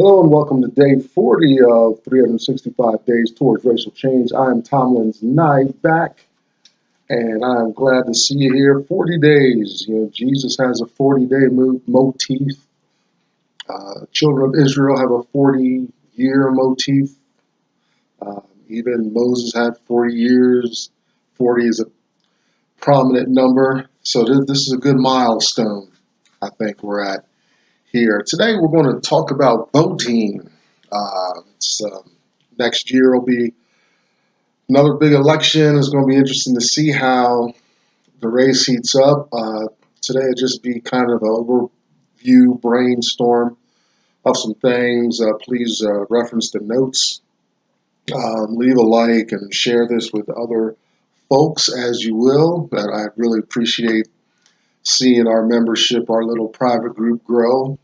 Hello and welcome to day 40 of 365 Days Towards Racial Change. I'm Tomlin's Knight back, and I'm glad to see you here. 40 days. Jesus has a 40-day motif. Children of Israel have a 40-year motif. Even Moses had 40 years. 40 is a prominent number. So this is a good milestone, I think we're at here. Today we're going to talk about voting. Next year will be another big election. It's going to be interesting to see how the race heats up. Today will just be kind of an overview brainstorm of some things. Please reference the notes. Leave a like and share this with other folks as you will. I really appreciate seeing our membership, our little private group grow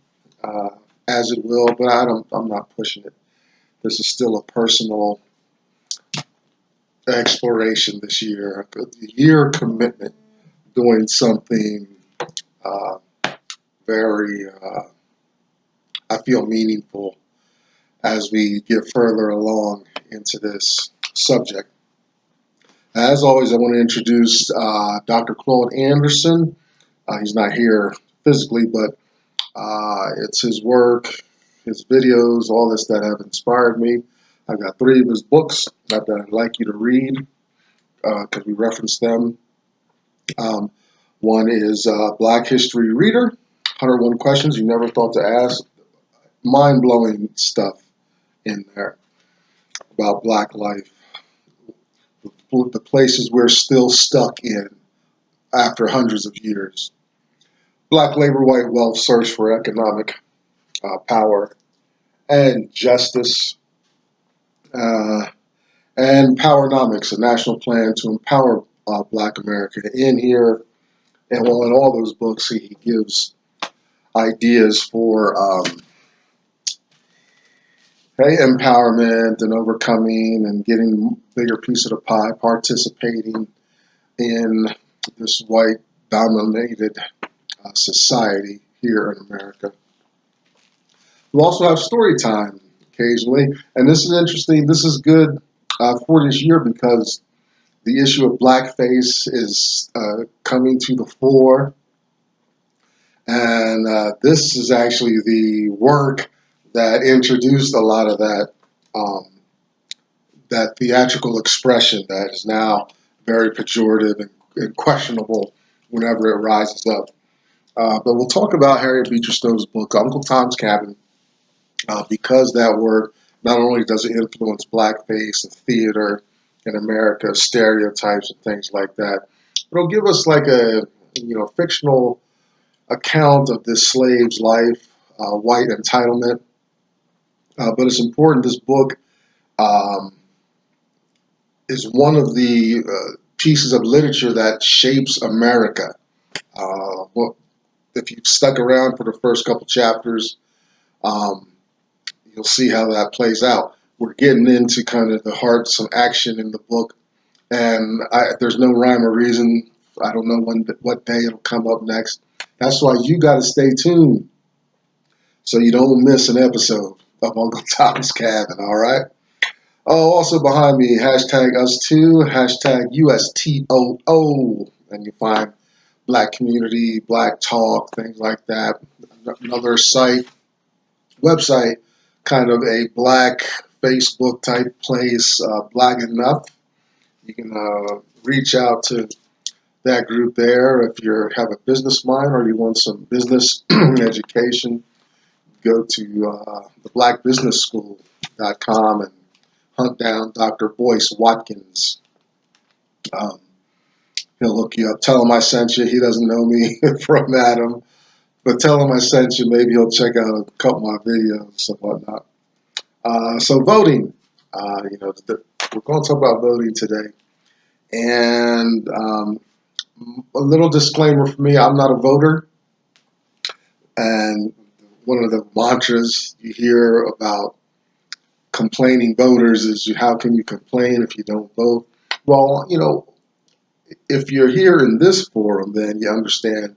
as it will, but I'm not pushing it. This is still a personal exploration this year, a year commitment, doing something uh, very, I feel, meaningful as we get further along into this subject. As always, I want to introduce Dr. Claude Anderson. He's not here physically, but it's his work, his videos, all this that have inspired me. I've got 3 of his books that I'd like you to read because we reference them. One is Black History Reader, 101 Questions You Never Thought to Ask. Mind-blowing stuff in there about Black life, the places we're still stuck in after hundreds of years. Black Labor, White Wealth, Search for Economic Power and Justice. And Powernomics, a national plan to empower Black America. In here, and well, in all those books, he gives ideas for empowerment and overcoming and getting a bigger piece of the pie, participating in this white-dominated society here in America. We'll also have story time occasionally, and this is interesting. This is good for this year because the issue of blackface is coming to the fore, and this is actually the work that introduced a lot of that theatrical expression that is now very pejorative and questionable whenever it rises up. But we'll talk about Harriet Beecher Stowe's book, Uncle Tom's Cabin, because that work not only does it influence blackface and theater in America, stereotypes and things like that, but it'll give us like a fictional account of this slave's life, white entitlement. But it's important. This book is one of the pieces of literature that shapes America. Well, if you've stuck around for the first couple chapters, you'll see how that plays out. We're getting into kind of the heart, some action in the book, and there's no rhyme or reason. I don't know what day it'll come up next. That's why you got to stay tuned so you don't miss an episode of Uncle Tom's Cabin, all right? Oh, also behind me, hashtag us too, hashtag USTOO, and you find Black community, Black talk, things like that. Another website, kind of a Black Facebook type place, Black Enough. You can reach out to that group there if you have a business mind or you want some business education. Go to theblackbusinessschool.com and hunt down Dr. Boyce Watkins. He'll look you up. Tell him I sent you. He doesn't know me from Adam, but tell him I sent you. Maybe he'll check out a couple of my videos and whatnot. So voting, we're going to talk about voting today. And a little disclaimer for me, I'm not a voter. And one of the mantras you hear about complaining voters is, how can you complain if you don't vote? Well, if you're here in this forum, then you understand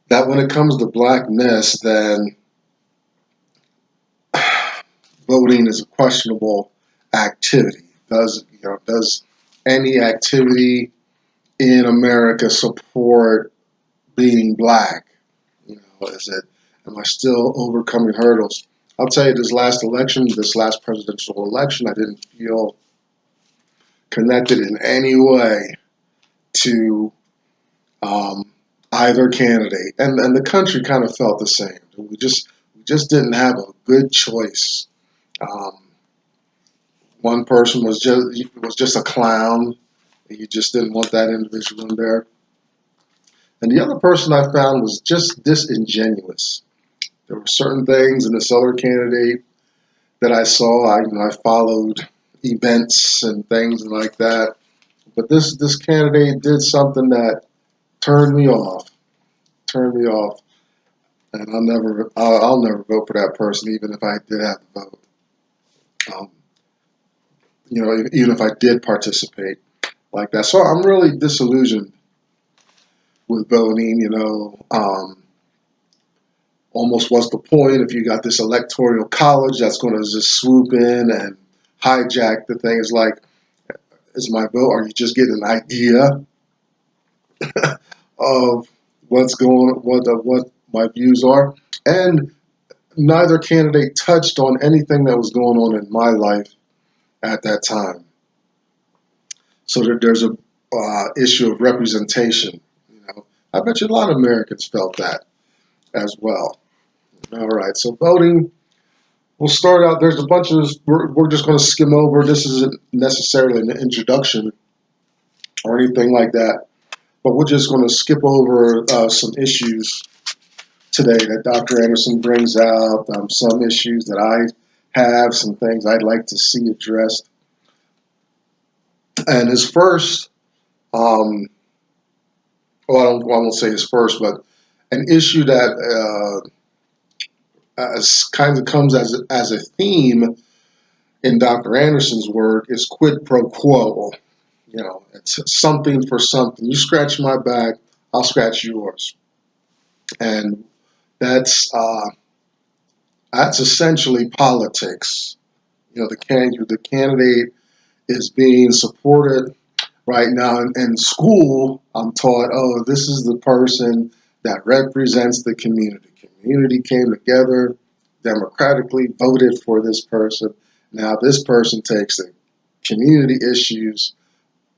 that when it comes to blackness, then voting is a questionable activity. Does any activity in America support being black? Am I still overcoming hurdles? I'll tell you, this last presidential election, I didn't feel connected in any way to either candidate, and the country kind of felt the same. We just didn't have a good choice. One person was just a clown. You just didn't want that individual in there. And the other person I found was just disingenuous. There were certain things in this other candidate that I saw. I followed events and things like that. But this candidate did something that turned me off. And I'll never vote for that person, even if I did have to vote. Even if I did participate like that. So I'm really disillusioned with voting. Almost what's the point if you got this electoral college that's going to just swoop in and hijack the thing? It's like, is my vote? Are you just getting an idea of what my views are? And neither candidate touched on anything that was going on in my life at that time. So there's a issue of representation. I bet you a lot of Americans felt that as well. All right, so voting. We'll start out. There's a bunch of. We're just going to skim over. This isn't necessarily an introduction or anything like that, but we're just going to skip over some issues today that Dr. Anderson brings out. Some issues that I have, some things I'd like to see addressed. And his first, I won't say his first, but an issue that kind of comes as a theme in Dr. Anderson's work is quid pro quo. It's something for something. You scratch my back, I'll scratch yours, and that's essentially politics. The candidate is being supported right now in school. I'm taught, oh, this is the person that represents the community. Community came together, democratically voted for this person. Now this person takes the community issues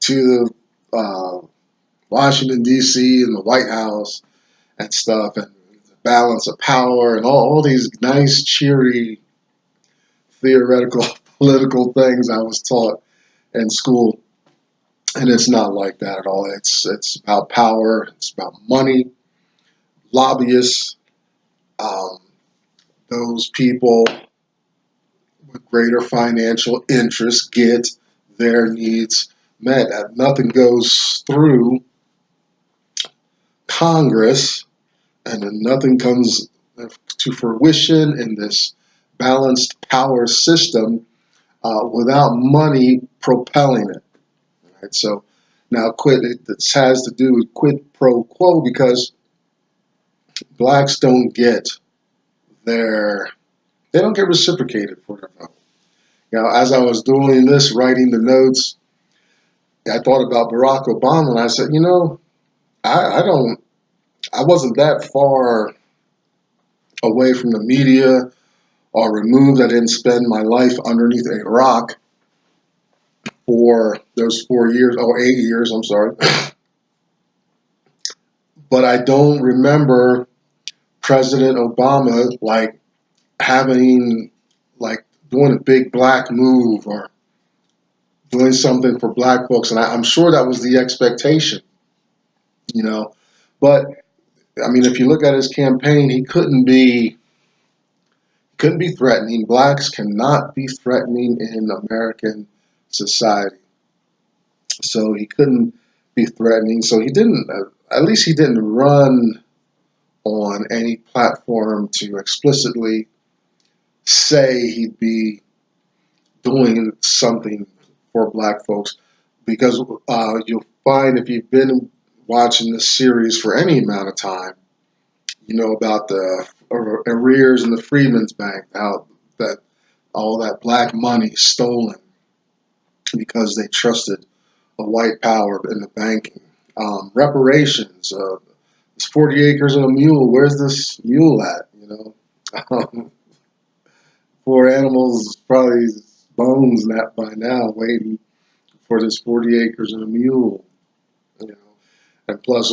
to the Washington, D.C. and the White House and stuff, and the balance of power and all these nice, cheery, theoretical, political things I was taught in school. And it's not like that at all. It's about power. It's about money, lobbyists, those people with greater financial interests get their needs met. Nothing goes through Congress, and then nothing comes to fruition in this balanced power system without money propelling it. Right? So now this has to do with quid pro quo, because blacks don't get reciprocated for their vote. As I was doing this, writing the notes, I thought about Barack Obama, and I said, I wasn't that far away from the media or removed. I didn't spend my life underneath a rock for those 8 years, I'm sorry. But I don't remember President Obama doing a big black move or doing something for black folks, and I'm sure that was the expectation, But if you look at his campaign, he couldn't be threatening. Blacks cannot be threatening in American society, so he couldn't be threatening. So he didn't. At least he didn't run on any platform to explicitly say he'd be doing something for black folks, because you'll find, if you've been watching this series for any amount of time, about the arrears in the Freedmen's Bank, how that all that black money stolen because they trusted a white power in the banking. Reparations. It's 40 acres and a mule. Where's this mule at? Poor animals, probably bones that by now, waiting for this 40 acres and a mule. And plus,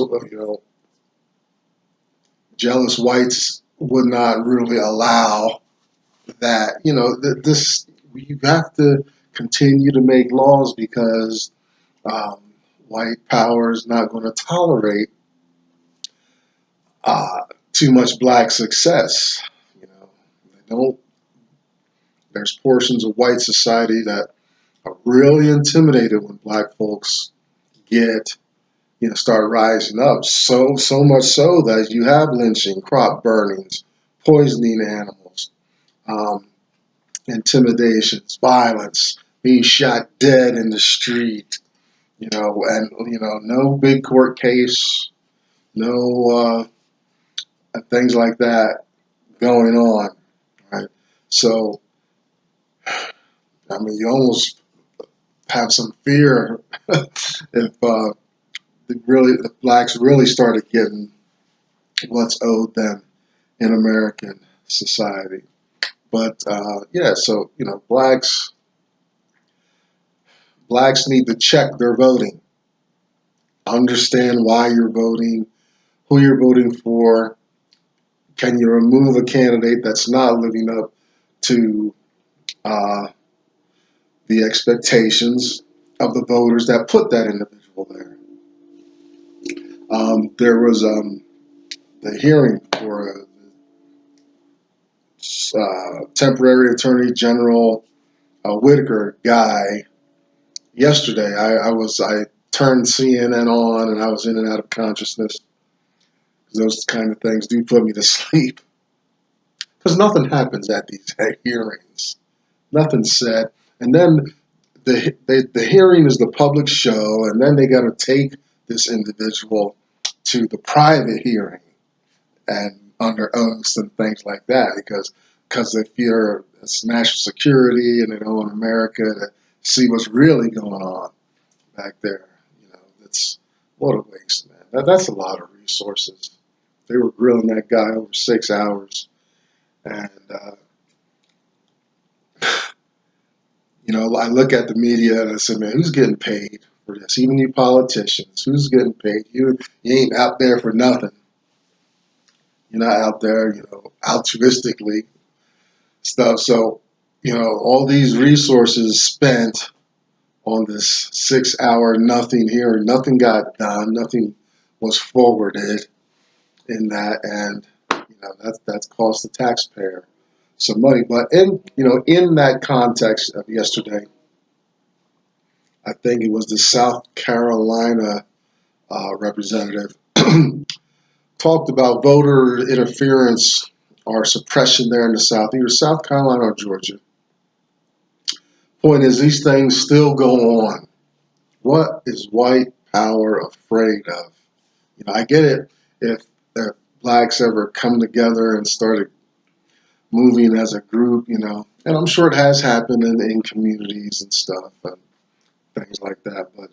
jealous whites would not really allow that. This you have to continue to make laws because white power is not going to tolerate too much black success. They don't. There's portions of white society that are really intimidated when black folks start rising up. So much so that you have lynching, crop burnings, poisoning animals, intimidations, violence, being shot dead in the street. No big court case, no things like that going on, right? So, you almost have some fear if the blacks really started getting what's owed them in American society. But so blacks need to check their voting, understand why you're voting, who you're voting for. Can you remove a candidate that's not living up to the expectations of the voters that put that individual there? There was the hearing for temporary Attorney General Whitaker guy yesterday. I turned CNN on and I was in and out of consciousness. Those kind of things do put me to sleep because nothing happens at these hearings. Nothing's said, and then the hearing is the public show, and then they got to take this individual to the private hearing and under oaths and things like that because they fear it's national security and they don't want America to see what's really going on back there. It's what a waste, man. That's a lot of resources. They were grilling that guy over 6 hours, and I look at the media and I say, man, who's getting paid for this? Even you politicians, who's getting paid? You ain't out there for nothing. You're not out there, altruistically stuff. So, all these resources spent on this 6 hour nothing hearing, nothing got done, nothing was forwarded in that, and that's cost the taxpayer some money. But in that context of yesterday, I think it was the South Carolina representative talked about voter interference or suppression there in the South, either South Carolina or Georgia. Point is, these things still go on. What is white power afraid of? I get it if blacks ever come together and started moving as a group, and I'm sure it has happened in communities and stuff and things like that. But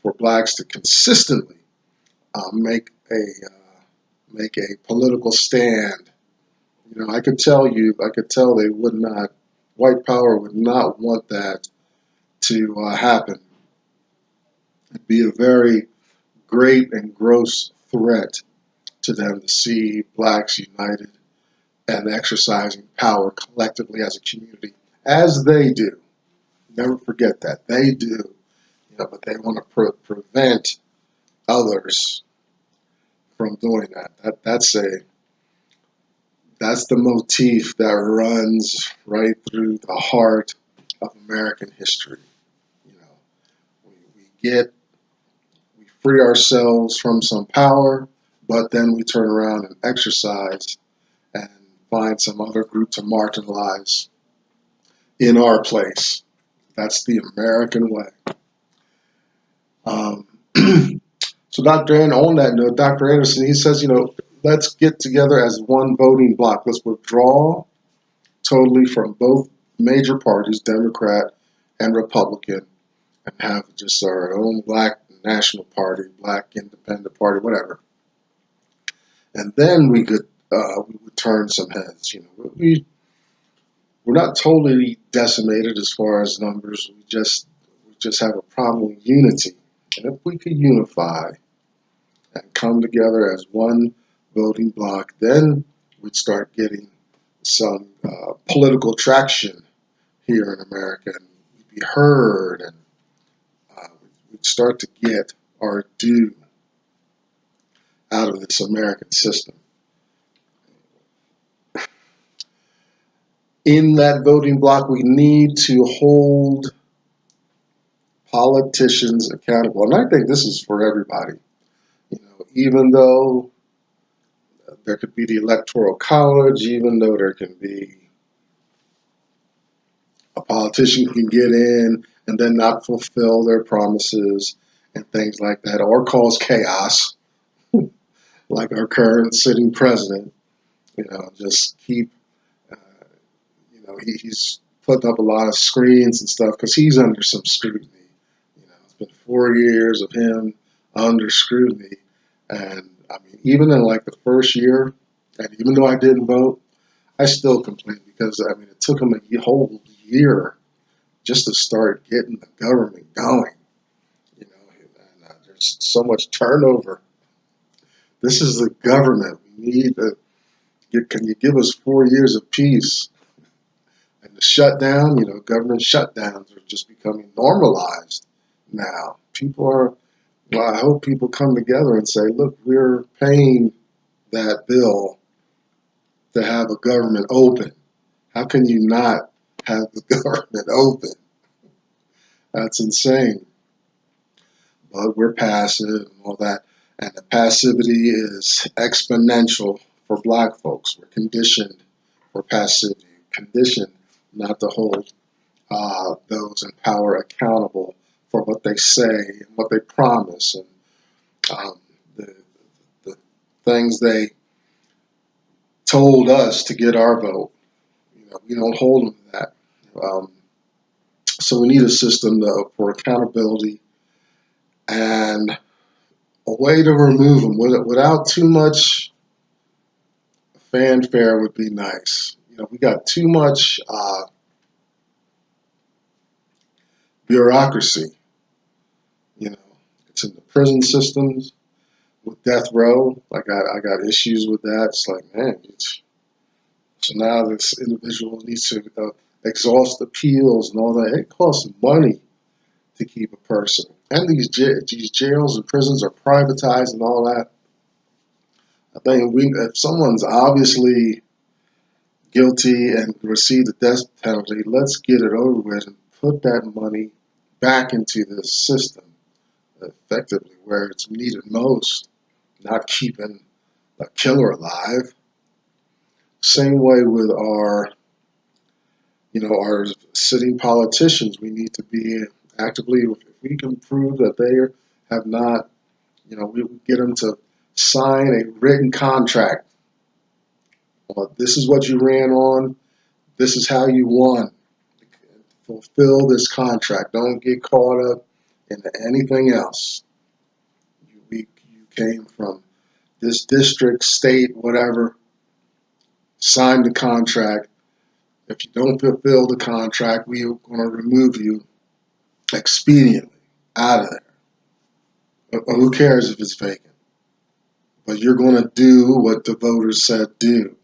for blacks to consistently make a political stand, I could tell they would not. White power would not want that to happen. It'd be a very great and gross threat to them to see blacks united and exercising power collectively as a community, as they do. Never forget that. They do. But they want to prevent others from doing that. That's the motif that runs right through the heart of American history. We free ourselves from some power, but then we turn around and exercise and find some other group to marginalize in our place. That's the American way. So on that note, Dr. Anderson, he says, let's get together as one voting bloc. Let's withdraw totally from both major parties, Democrat and Republican, and have just our own black national party, black independent party, whatever. And then we would turn some heads. We're not totally decimated as far as numbers. We just have a problem with unity. And if we could unify and come together as one voting bloc, then we'd start getting some political traction here in America, and we'd be heard, and we'd start to get our due out of this American system. In that voting bloc, we need to hold politicians accountable. And I think this is for everybody. Even though there could be the electoral college, even though there can be a politician who can get in and then not fulfill their promises and things like that, or cause chaos, like our current sitting president. Just keep, he's putting up a lot of screens and stuff because he's under some scrutiny. It's been 4 years of him under scrutiny. And I mean, even in like the first year, and even though I didn't vote, I still complained because I mean, it took him a whole year just to start getting the government going. And there's so much turnover. This is the government. We need to can you give us 4 years of peace? And the shutdown, government shutdowns are just becoming normalized now. I hope people come together and say, look, we're paying that bill to have a government open. How can you not have the government open? That's insane. But we're passive and all that. And the passivity is exponential for black folks. We're conditioned for passivity, conditioned not to hold those in power accountable for what they say and what they promise, and the things they told us to get our vote. We don't hold them to that. So we need a system, though, for accountability and a way to remove them without too much fanfare would be nice. We got too much bureaucracy. It's in the prison systems with death row. I got issues with that. It's like, man, so now this individual needs to exhaust appeals and all that. It costs money to keep a person, and these jails and prisons are privatized and all that. I think if someone's obviously guilty and received the death penalty, let's get it over with and put that money back into the system effectively where it's needed most, not keeping a killer alive. Same way with our sitting politicians. We need to be actively, if we can prove that they have not, we get them to sign a written contract. Well, this is what you ran on. This is how you won. Fulfill this contract. Don't get caught up into anything else. You came from this district, state, whatever. Sign the contract. If you don't fulfill the contract, we're going to remove you expediently out of there. But who cares if it's vacant? But you're going to do what the voters said do.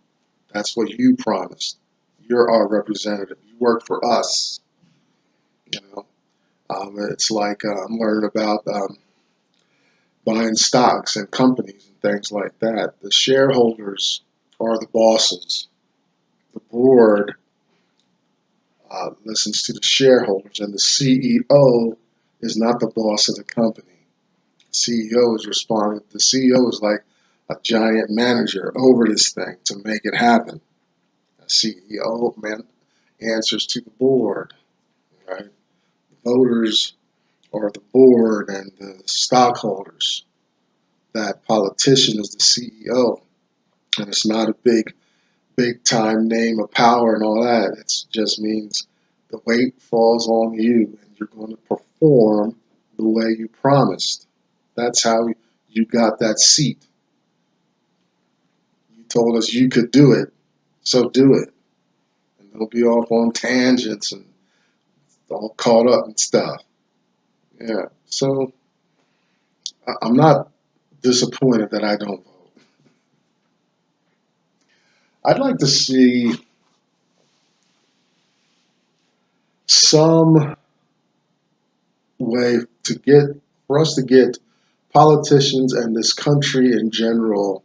That's what you promised. You're our representative. You work for us. It's like I'm learning about buying stocks and companies and things like that. The shareholders are the bosses. The board listens to the shareholders, and the CEO is not the boss of the company. The CEO is responding. The CEO is like a giant manager over this thing to make it happen. The CEO answers to the board, right? The voters are the board and the stockholders. That politician is the CEO, and it's not a big big time name of power and all that. It just means the weight falls on you and you're going to perform the way you promised. That's how you got that seat. You told us you could do it, so do it. And don't be off on tangents and all caught up and stuff. Yeah. So I'm not disappointed that I don't vote. I'd like to see some way to get for us to get politicians and this country in general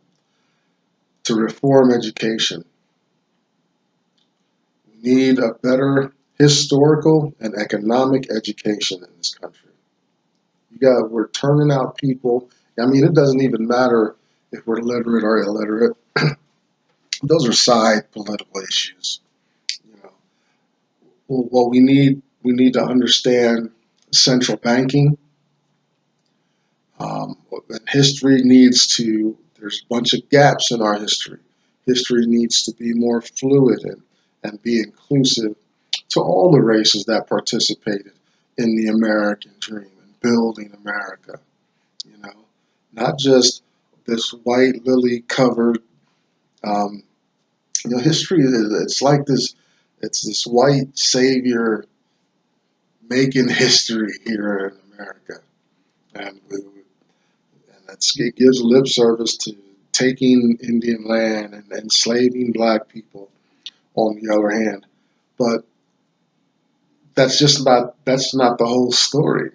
to reform education. We need a better historical and economic education in this country. We're turning out people. I mean, it doesn't even matter if we're literate or illiterate. Those are side political issues. You know, what we need to understand central banking. And history needs to. There's a bunch of gaps in our history. History needs to be more fluid and be inclusive to all the races that participated in the American dream and building America. You know, not just this white lily covered. Um, history is it's like this. It's this white savior making history here in America, and it gives lip service to taking Indian land and enslaving black people. On the other hand, but that's not the whole story.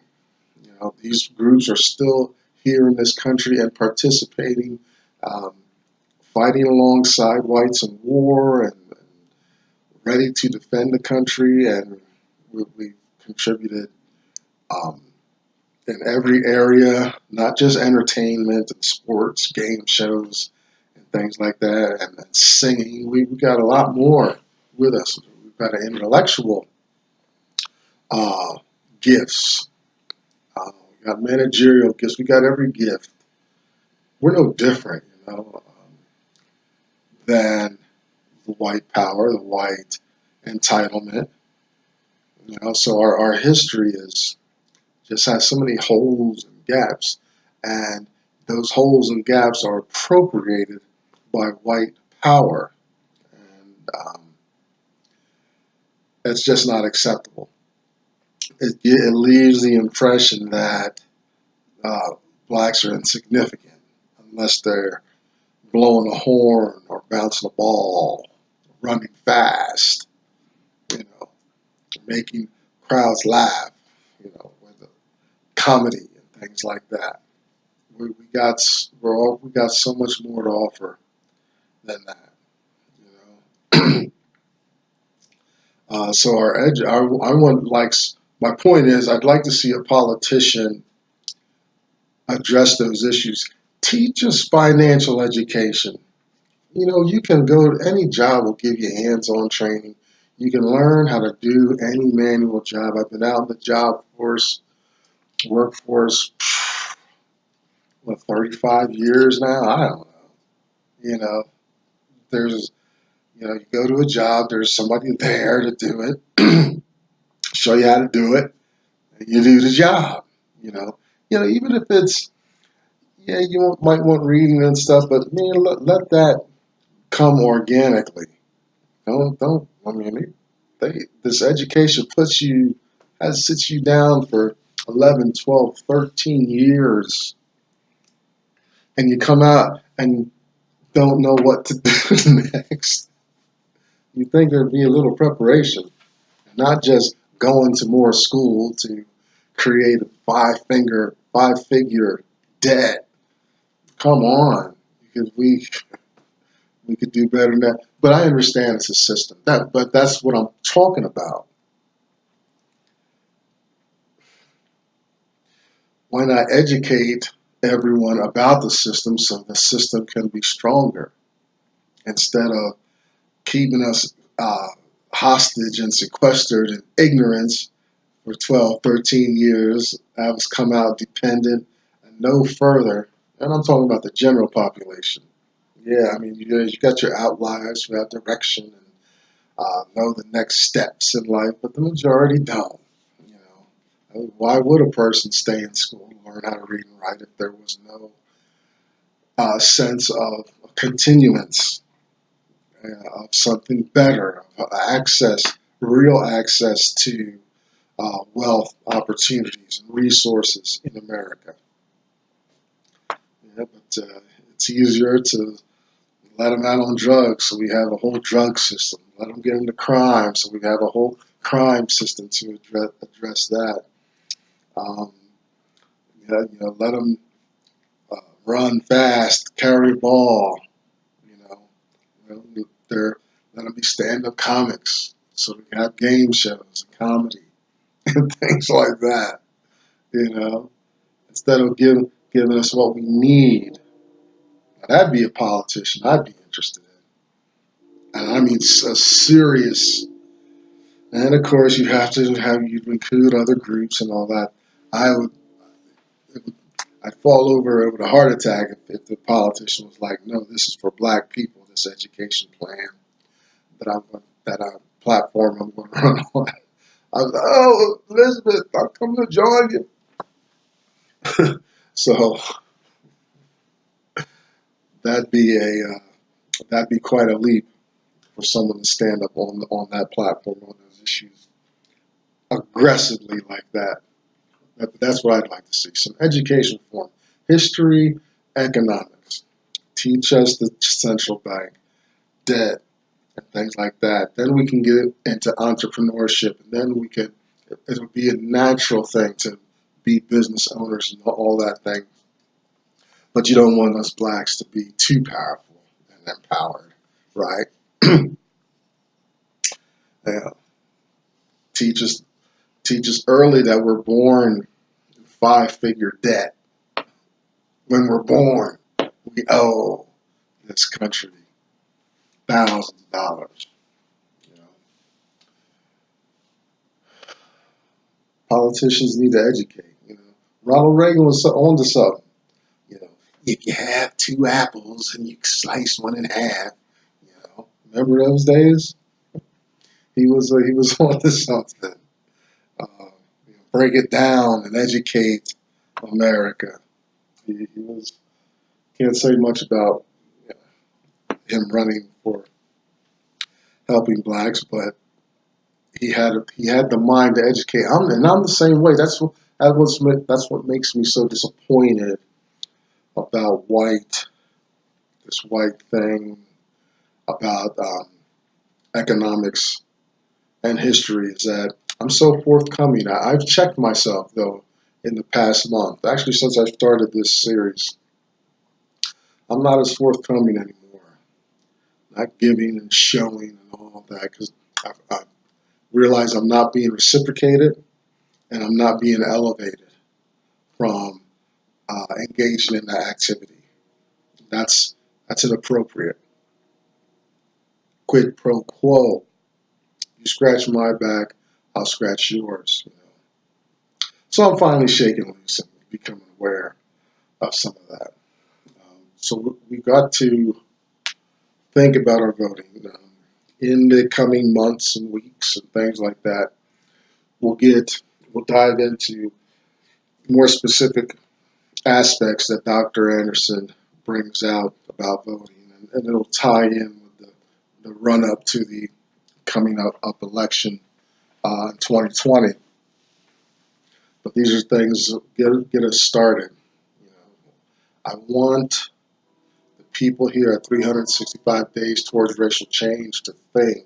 These groups are still here in this country and participating, um, fighting alongside whites in war and ready to defend the country. And we contributed um, in every area, not just entertainment and sports, game shows, and things like that, and singing. We got a lot more with us. We've got an intellectual uh, gifts. We got managerial gifts. We got every gift. We're no different, than the white power, the white entitlement. So our history is just has so many holes and gaps, and those holes and gaps are appropriated by white power, and it's just not acceptable. It leaves the impression that uh, blacks are insignificant unless they're blowing a horn or bouncing a ball, running fast, you know, making crowds laugh, with the comedy and things like that. We got so much more to offer than that, so I want likes. My point is, I'd like to see a politician address those issues. Teach us financial education. You can go to any job will give you hands-on training. You can learn how to do any manual job. I've been out in the workforce, 35 years now? I don't know. You know, there's, you go to a job, there's somebody there to do it, show you how to do it, and you do the job, you know. Even if it's, yeah, might want reading and stuff, but man, let that come organically. Don't. I mean, this education sits you down for 11, 12, 13 years, and you come out and don't know what to do next. You think there'd be a little preparation, not just going to more school to create a five figure debt. Come on, because we could do better than that. But I understand it's a system. But that's what I'm talking about. Why not educate everyone about the system so the system can be stronger instead of keeping us hostage and sequestered in ignorance for 12, 13 years, have us come out dependent and no further. And I'm talking about the general population. Yeah, I mean, you got your outliers, you have direction, and know the next steps in life, but the majority don't. You know, why would a person stay in school to learn how to read and write if there was no sense of continuance, of something better, of access, real access to wealth, opportunities, and resources in America? Yeah, but it's easier to let them out on drugs, so we have a whole drug system. Let them get into crime, so we have a whole crime system to address that. Um, yeah, let them run fast, carry the ball. You know, they're let them be stand-up comics, so we have game shows and comedy and things like that. You know, instead of giving us what we need. Now, that'd be a politician I'd be interested in, and I mean a serious. And of course, you have to have you include other groups and all that. I would, I'd fall over with a heart attack if the politician was like, "No, this is for Black people. This education plan that platform I'm going to run on." I was like, "Oh, Elizabeth, I'm coming to join you." So that'd be that'd be quite a leap for someone to stand up on that platform on those issues aggressively like that. That's what I'd like to see. Some education form. History, economics. Teach us the central bank, debt, and things like that. Then we can get into entrepreneurship, and then it'll be a natural thing to be business owners and all that thing. But you don't want us blacks to be too powerful and empowered, right? Yeah. Teach us, teach us early that we're born five-figure debt. When we're born, we owe this country thousands of dollars. You know, politicians need to educate. You know, Ronald Reagan was on to something. You know, if you have two apples and you slice one in half, you know, remember those days? He was on to something. Break it down and educate America. He was can't say much about him running for helping blacks, but he had the mind to educate. I'm the same way. That's what makes me so disappointed about this white thing about economics and history is that I'm so forthcoming. I've checked myself though in the past month. Actually, since I started this series, I'm not as forthcoming anymore. Not giving and showing and all that because I realize I'm not being reciprocated and I'm not being elevated from engaging in that activity. That's inappropriate. Quid pro quo. You scratch my back, I'll scratch yours. You know. So I'm finally shaking loose and becoming aware of some of that. So we got to think about our voting in the coming months and weeks and things like that. We'll dive into more specific aspects that Dr. Anderson brings out about voting, and it'll tie in with the run up to the coming up election in 2020. But these are things that get us started. You know, I want the people here at 365 Days Towards Racial Change to think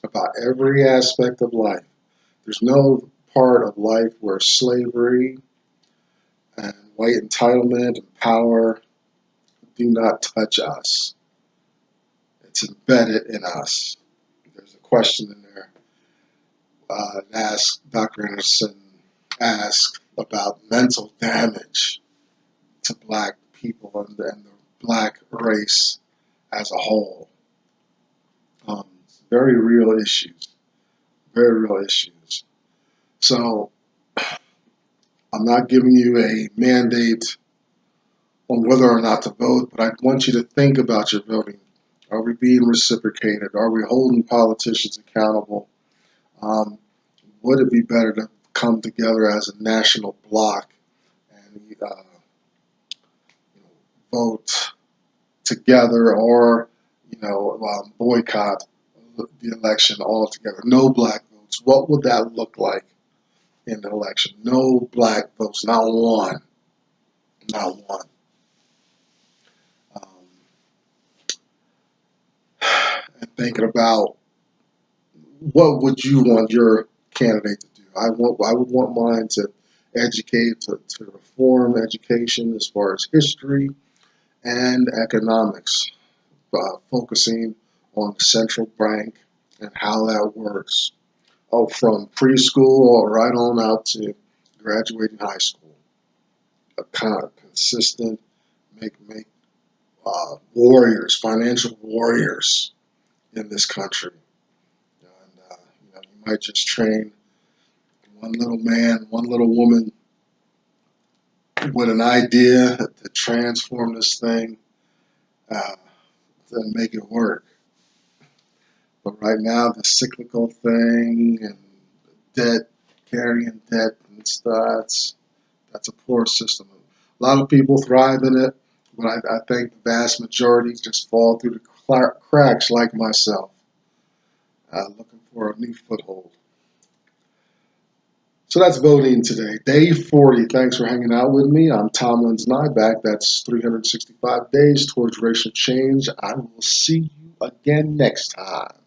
about every aspect of life. There's no part of life where slavery and white entitlement and power do not touch us. It's embedded in us. There's a question in there Dr. Anderson asked about mental damage to black people and the black race as a whole. Very real issues. Very real issues. So I'm not giving you a mandate on whether or not to vote, but I want you to think about your voting. Are we being reciprocated? Are we holding politicians accountable? Um, would it be better to come together as a national bloc and vote together, or boycott the election altogether? No black votes. What would that look like in the election? No black votes, not one, not one. Um, and thinking about what would you want your candidate to do? I would want mine to educate, to reform education as far as history and economics, focusing on the central bank and how that works. Oh, from preschool right on out to graduating high school. A kind of consistent, make warriors, financial warriors in this country. And you might just train one little man, one little woman with an idea to transform this thing uh, and make it work. But right now, the cyclical thing and debt, carrying debt and stuff, that's a poor system. A lot of people thrive in it, but I think the vast majority just fall through the cracks like myself, looking for a new foothold. So that's voting today. Day 40. Thanks for hanging out with me. I'm Tom Nyback. That's 365 days towards racial change. I will see you again next time.